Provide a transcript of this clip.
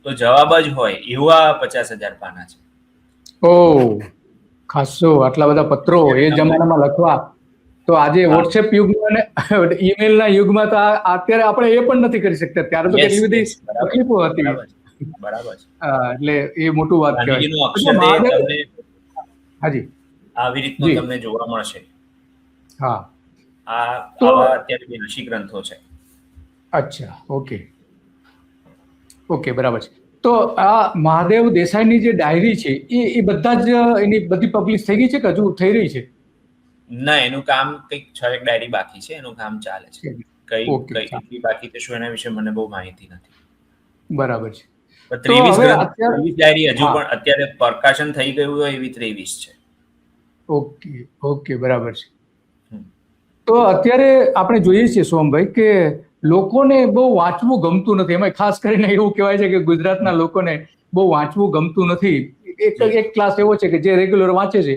તો જવાબ જ હોય એવા 50,000 પાના છે. ઓ ખાસો આટલા બધા પત્રો એ જમાનામાં લખવા, તો આજે વોટ્સએપ યુગમાં અને ઈમેલ ના યુગમાં તો અત્યારે આપણે એ પણ નથી કરી શકતા. ત્યારે તો કેટલી બધી તકલીફો હતી. બરાબર. એટલે એ મોટું વાત કહેવાય. ગાંધીજીનું અક્ષર તમને હાજી આવી રીતનું તમને જોવા મળશે. હા, આવા અત્યારે 82 ગ્રંથો છે. અચ્છા, ઓકે, બરાબર છે. તો આ મહાદેવ દેસાઈની જે ડાયરી છે એ બધા જ એની બધી પબ્લિશ થઈ ગઈ છે કે હજુ થઈ રહી છે? ના, એનું કામ કંઈક 6 એક ડાયરી બાકી છે, એનું કામ ચાલે છે. કઈ કેટલી બાકી છે શું એના વિશે મને બહુ માહિતી નથી. બરાબર છે. 23 ડાયરી હજુ પણ અત્યારે પ્રકાશન થઈ ગયું હોય એવી 23 છે. ઓકે, બરાબર છે. તો અત્યારે આપણે જોઈએ છીએ સોમભાઈ કે લોકોને બહુ વાંચવું ગમતું નથી. એમાં ખાસ કરીને એવું કહેવાય છે કે ગુજરાતના લોકોને બહુ વાંચવું ગમતું નથી. એક ક્લાસ એવો છે કે જે રેગ્યુલર વાંચે છે